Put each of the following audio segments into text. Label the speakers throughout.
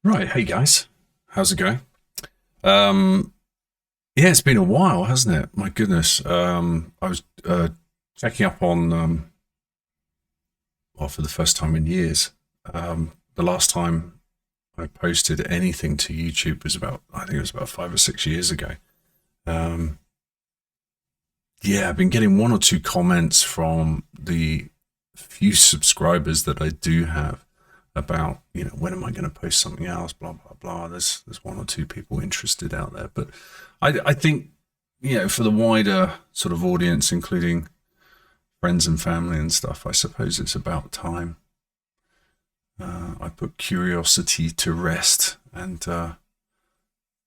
Speaker 1: Right, hey guys, how's it going? Um, yeah, it's been a while, hasn't it? My goodness. I was checking up on, well, for the first time in years. The last time I posted anything to YouTube was I think it was about 5 or 6 years ago. Um, yeah, I've been getting one or two comments from the few subscribers that I do have about, when am I going to post something else, blah blah blah. There's one or two people interested out there, but I think, for the wider sort of audience, including friends and family and stuff, I suppose it's about time I put curiosity to rest and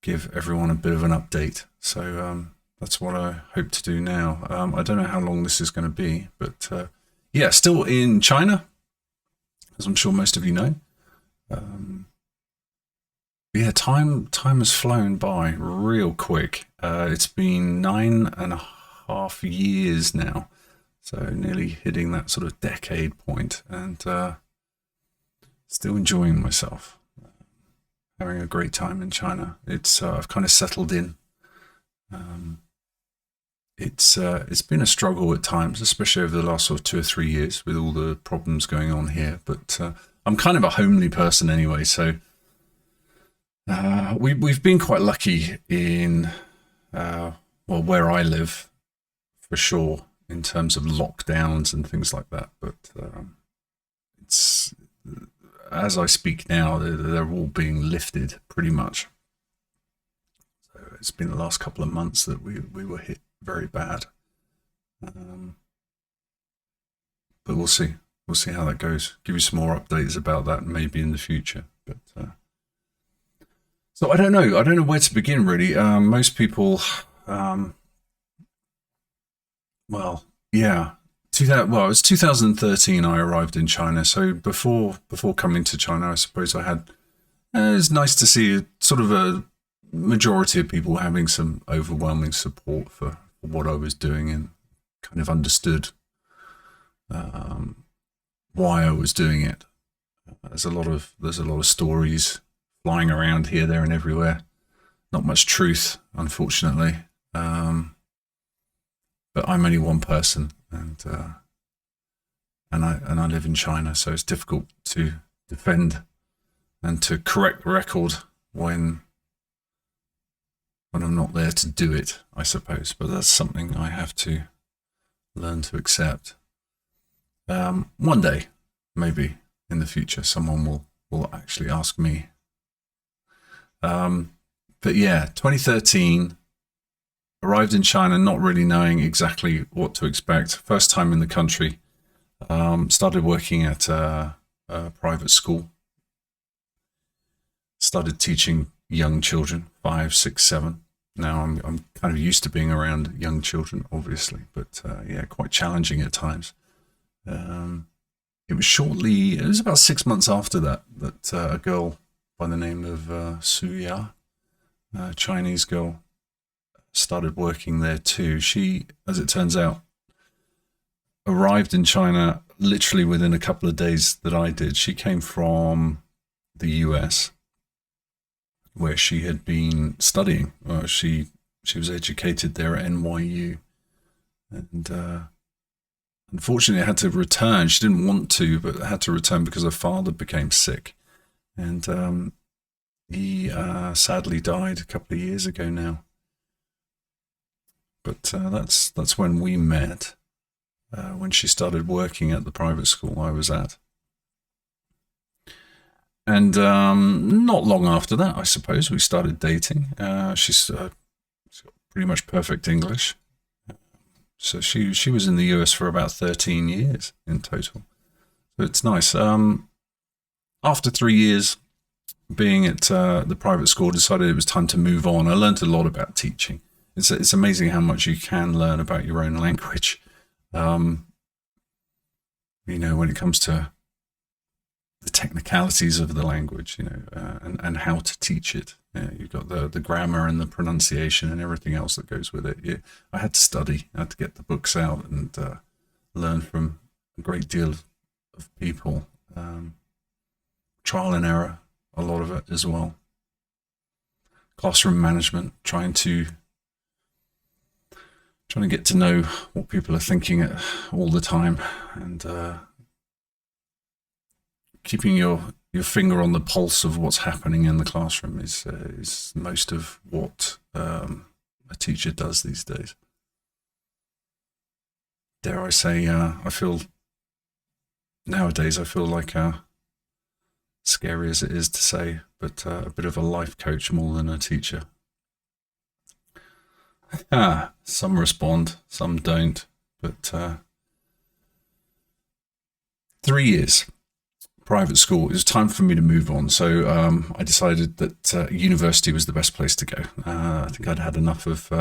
Speaker 1: give everyone a bit of an update. So that's what I hope to do now. I don't know how long this is going to be, but yeah, still in China, as I'm sure most of you know. Um, yeah, time has flown by real quick. It's been 9.5 years now, so nearly hitting that sort of decade point, and still enjoying myself, having a great time in China. It's I've kind of settled in. Um, it's been a struggle at times, especially over the last sort of 2 or 3 years with all the problems going on here. But I'm kind of a homely person anyway, so we've been quite lucky in well, where I live for sure in terms of lockdowns and things like that. But it's as I speak now, they're all being lifted pretty much. So it's been the last couple of months that we were hit very bad. Um, but we'll see. We'll see how that goes. Give you some more updates about that maybe in the future. But so I don't know. I don't know where to begin really. Most people, um, well, yeah. 2000, well, it was 2013 I arrived in China. So before coming to China, I suppose I had. It's nice to see sort of a majority of people having some overwhelming support for what I was doing and kind of understood um, why I was doing it. There's a lot of stories flying around here, there, and everywhere. Not much truth, unfortunately. But I'm only one person, and I live in China, so it's difficult to defend and to correct the record when I'm not there to do it, I suppose. But that's something I have to learn to accept. One day, maybe in the future, someone will actually ask me. But yeah, 2013, arrived in China not really knowing exactly what to expect. First time in the country. Started working at a private school. Started teaching young children, 5, 6, 7. Now I'm kind of used to being around young children, obviously, but yeah, quite challenging at times. Um, it was about 6 months after that a girl by the name of Suya, a Chinese girl, started working there too. She, as it turns out, arrived in China literally within a couple of days that I did. She came from the US, where she had been studying. She was educated there at NYU, and unfortunately had to return. She didn't want to, but had to return because her father became sick, and he sadly died a couple of years ago now. But that's when we met. When she started working at the private school I was at. And not long after that, I suppose, we started dating. She's got pretty much perfect English. So she was in the US for about 13 years in total. So it's nice. After 3 years being at the private school, decided it was time to move on. I learned a lot about teaching. It's amazing how much you can learn about your own language. When it comes to the technicalities of the language, and how to teach it. You've got the grammar and the pronunciation and everything else that goes with it. Yeah, I had to study. I had to get the books out and learn from a great deal of people. Trial and error, a lot of it as well. Classroom management, trying to get to know what people are thinking all the time, and keeping your finger on the pulse of what's happening in the classroom is most of what a teacher does these days. Dare I say, I feel nowadays, I feel like, scary as it is to say, but a bit of a life coach more than a teacher. Some respond, some don't, but 3 years private school. It was time for me to move on, so I decided that university was the best place to go. I think I'd had enough of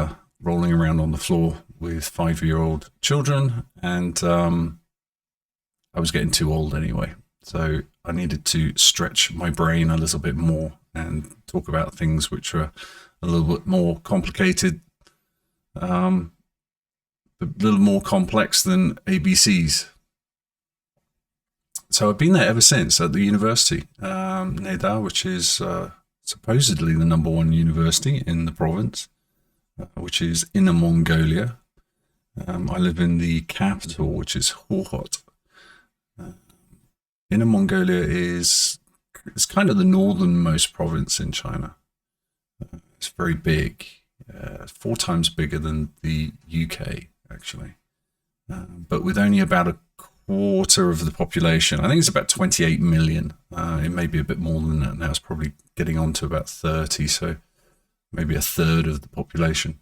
Speaker 1: rolling around on the floor with 5-year-old children, and I was getting too old anyway. So I needed to stretch my brain a little bit more and talk about things which were a little bit more complicated, a little more complex than ABCs. So I've been there ever since at the university, Neda, which is supposedly the #1 university in the province, which is Inner Mongolia. I live in the capital, which is Hohhot. Inner Mongolia is kind of the northernmost province in China. It's very big, 4 times bigger than the UK, actually, but with only about a quarter of the population. I think it's about 28 million. It may be a bit more than that now. It's probably getting on to about 30, so maybe a third of the population.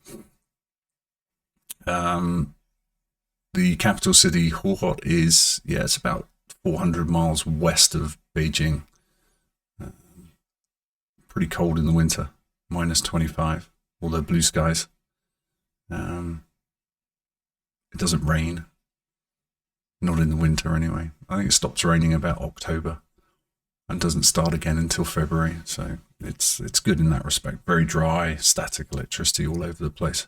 Speaker 1: The capital city, Hohhot, it's about 400 miles west of Beijing. Pretty cold in the winter, -25, although blue skies. It doesn't rain. Not in the winter anyway. I think it stops raining about October and doesn't start again until February. So it's good in that respect. Very dry, static electricity all over the place.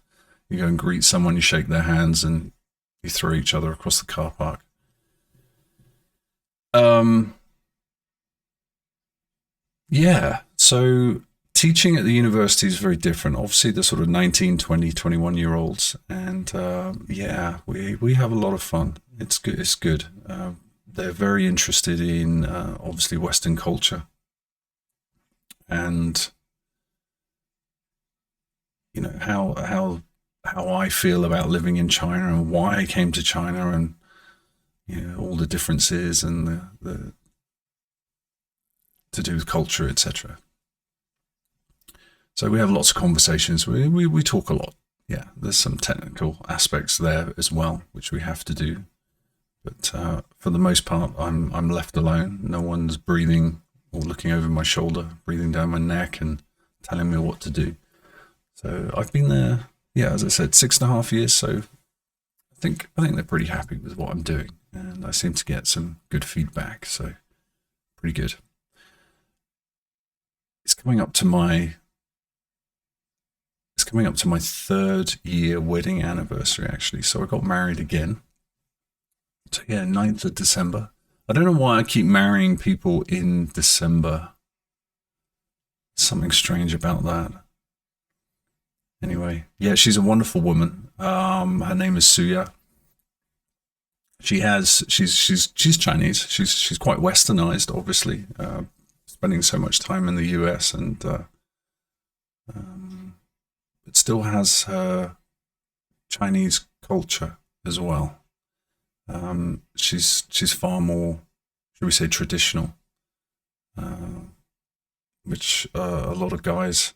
Speaker 1: You go and greet someone, you shake their hands, and you throw each other across the car park. So teaching at the university is very different. Obviously, the sort of 19, 20, 21-year-olds, and we have a lot of fun. It's good. It's good. They're very interested in obviously Western culture, and you know how I feel about living in China and why I came to China, and all the differences and the to do with culture, etc. So we have lots of conversations. We talk a lot. Yeah, there's some technical aspects there as well, which we have to do. But for the most part, I'm left alone. No one's breathing or looking over my shoulder, breathing down my neck and telling me what to do. So I've been there, as I said, 6.5 years. So I think they're pretty happy with what I'm doing, and I seem to get some good feedback. So pretty good. It's coming up to my 3rd year wedding anniversary, actually. So I got married again. So 9th of December. I don't know why I keep marrying people in December. Something strange about that. Anyway, she's a wonderful woman. Her name is Suya. She's Chinese. She's quite westernized, obviously, spending so much time in the US, and it still has her Chinese culture as well. She's far more, should we say, traditional, which a lot of guys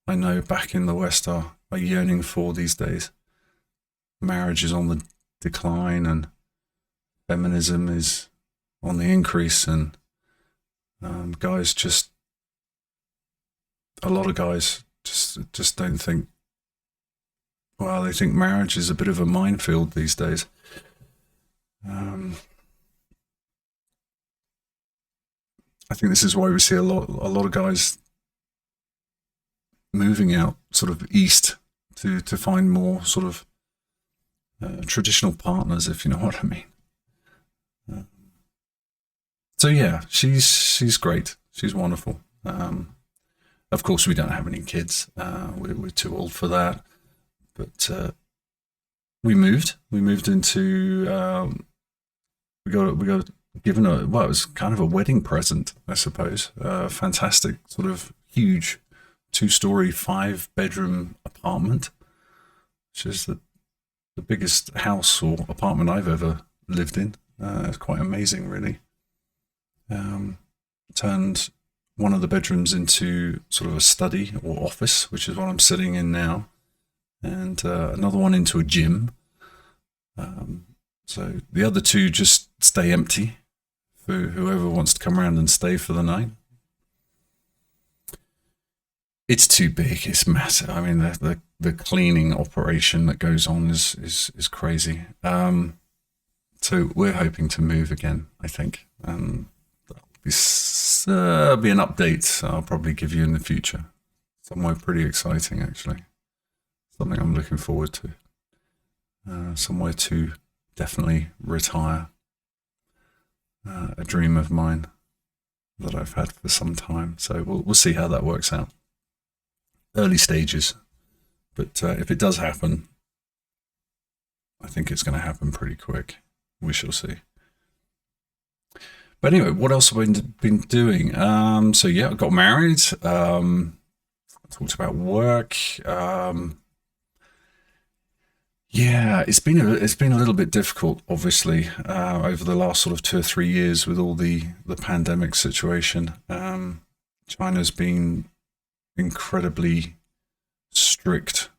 Speaker 1: I know back in the West are yearning for these days. Marriage is on the decline, and feminism is on the increase, and guys a lot of guys just don't think. Well, they think marriage is a bit of a minefield these days. I think this is why we see a lot of guys moving out sort of east to find more sort of traditional partners, if you know what I mean. So she's great. She's wonderful. Of course, we don't have any kids. We're too old for that. But we moved. We moved into. We got given a, well, it was kind of a wedding present, I suppose. Fantastic, sort of huge 2-story, 5-bedroom apartment, which is the biggest house or apartment I've ever lived in. It's quite amazing, really. Turned one of the bedrooms into sort of a study or office, which is what I'm sitting in now, and another one into a gym. So the other two just stay empty for whoever wants to come around and stay for the night. It's too big. It's massive. I mean, the cleaning operation that goes on is crazy. So we're hoping to move again, I think. That'll be an update I'll probably give you in the future. Somewhere pretty exciting, actually. Something I'm looking forward to. Somewhere to definitely retire. A dream of mine that I've had for some time. So we'll see how that works out. Early stages. But if it does happen, I think it's going to happen pretty quick. We shall see. But anyway, what else have I been doing? So yeah, I got married. Talked about work. Yeah, it's been a little bit difficult, obviously, over the last sort of 2 or 3 years with all the pandemic situation. China's been incredibly strict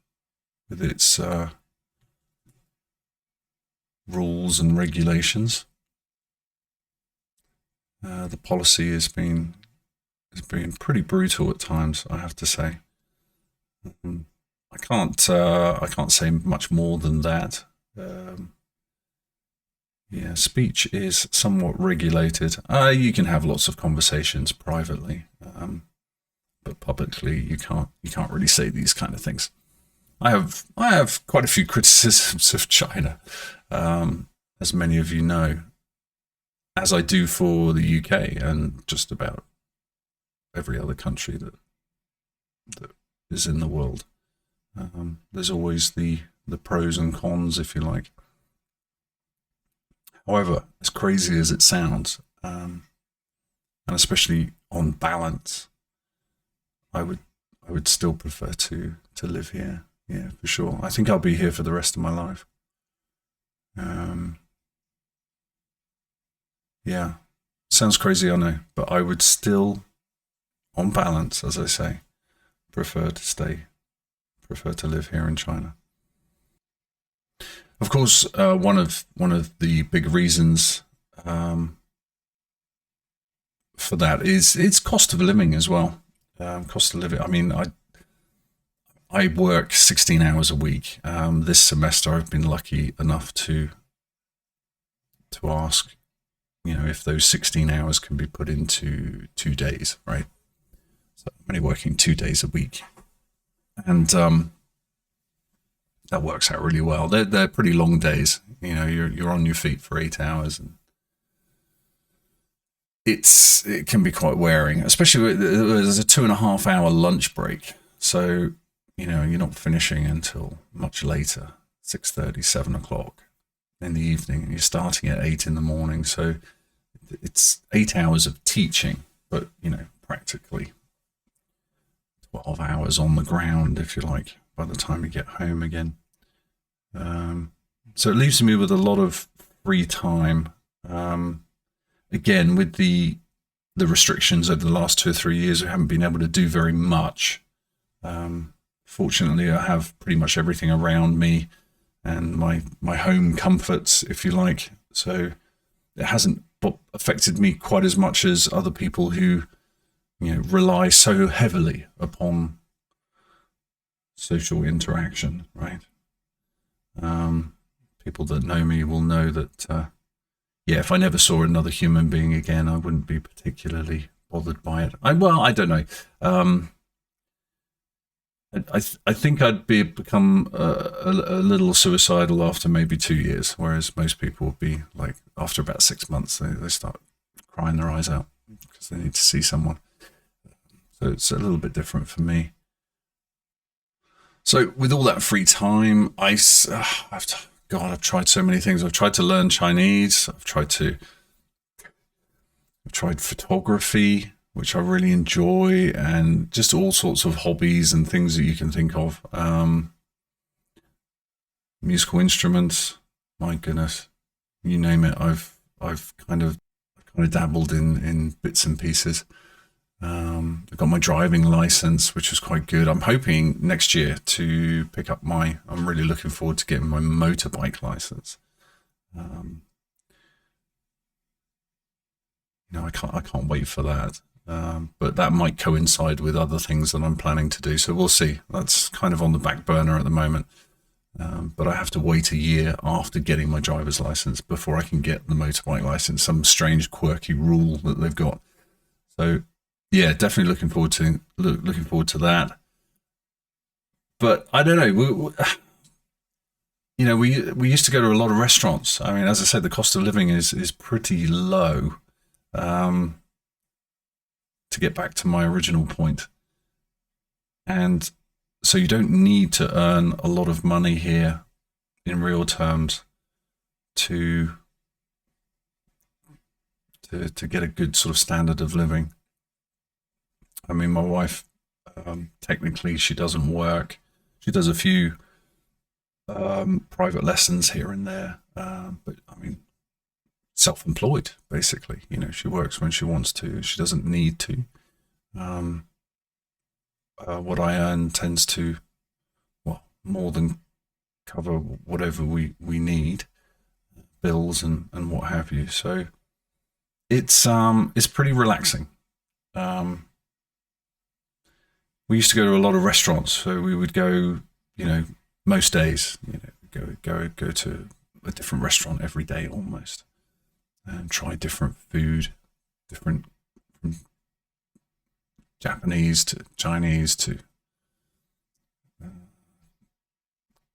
Speaker 1: with its rules and regulations. The policy has been pretty brutal at times, I have to say. I can't say much more than that. Yeah, speech is somewhat regulated. You can have lots of conversations privately, but publicly you can't really say these kind of things. I have quite a few criticisms of China, as many of you know, as I do for the UK and just about every other country that is in the world. There's always the pros and cons, if you like. However, as crazy as it sounds, and especially on balance, I would still prefer to live here. Yeah, for sure. I think I'll be here for the rest of my life. Yeah, sounds crazy, I know, but I would still, on balance, as I say, prefer to live here in China. Of course, one of the big reasons for that is it's cost of living as well. Cost of living. I mean, I work 16 hours a week. This semester, I've been lucky enough to ask, if those 16 hours can be put into 2 days, right? So I'm only working 2 days a week, and that works out really well. They're pretty long days. You're on your feet for 8 hours, and it can be quite wearing, especially there's a 2.5 hour lunch break. So you're not finishing until much later, 6:30, 7 o'clock in the evening, and you're starting at 8 in the morning. So it's 8 hours of teaching, but practically 12 hours on the ground, if you like, by the time you get home again. So it leaves me with a lot of free time. Again, with the restrictions over the last 2 or 3 years, we haven't been able to do very much. Fortunately, I have pretty much everything around me and my home comforts, if you like. So it hasn't affected me quite as much as other people who rely so heavily upon social interaction, right? People that know me will know that, if I never saw another human being again, I wouldn't be particularly bothered by it. I don't know. I think I'd become a little suicidal after maybe 2 years, whereas most people would be like, after about 6 months, they start crying their eyes out because they need to see someone. So it's a little bit different for me. So with all that free time, I've tried so many things. I've tried to learn Chinese. I've tried photography, which I really enjoy, and just all sorts of hobbies and things that you can think of. Musical instruments, my goodness, you name it. I've kind of dabbled in bits and pieces. I got my driving license, which was quite good. I'm hoping next year to pick up I'm really looking forward to getting my motorbike license. I can't wait for that. But that might coincide with other things that I'm planning to do. So we'll see. That's kind of on the back burner at the moment. But I have to wait a year after getting my driver's license before I can get the motorbike license. Some strange, quirky rule that they've got. So yeah, definitely looking forward to that. But I don't know. We used to go to a lot of restaurants. I mean, as I said, the cost of living is pretty low. To get back to my original point, and so you don't need to earn a lot of money here in real terms to get a good sort of standard of living. I mean, my wife, technically, she doesn't work. She does a few private lessons here and there, but I mean, self-employed, basically. She works when she wants to. She doesn't need to. What I earn tends to, well, more than cover whatever we need, bills and what have you. So it's pretty relaxing. We used to go to a lot of restaurants, so we would go, most days, go to a different restaurant every day almost, and try different food, different from Japanese to Chinese to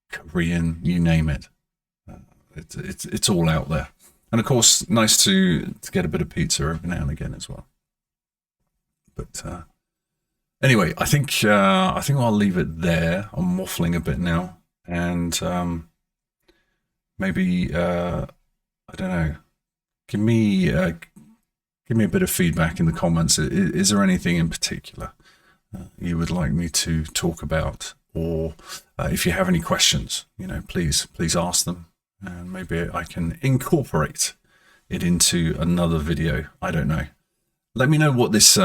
Speaker 1: Korean, you name it. It's all out there, and of course, nice to get a bit of pizza every now and again as well. But anyway, I think I'll leave it there. I'm waffling a bit now, and maybe I don't know. Give me a bit of feedback in the comments. Is there anything in particular you would like me to talk about, or if you have any questions, please ask them, and maybe I can incorporate it into another video. I don't know. Let me know what this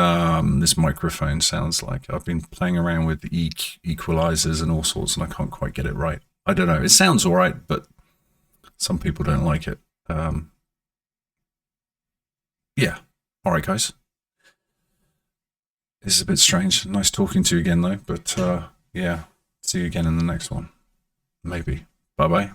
Speaker 1: microphone sounds like. I've been playing around with equalizers and all sorts, and I can't quite get it right. I don't know. It sounds all right, but some people don't like it. Yeah. All right, guys. This is a bit strange. Nice talking to you again, though. But yeah, see you again in the next one. Maybe. Bye-bye.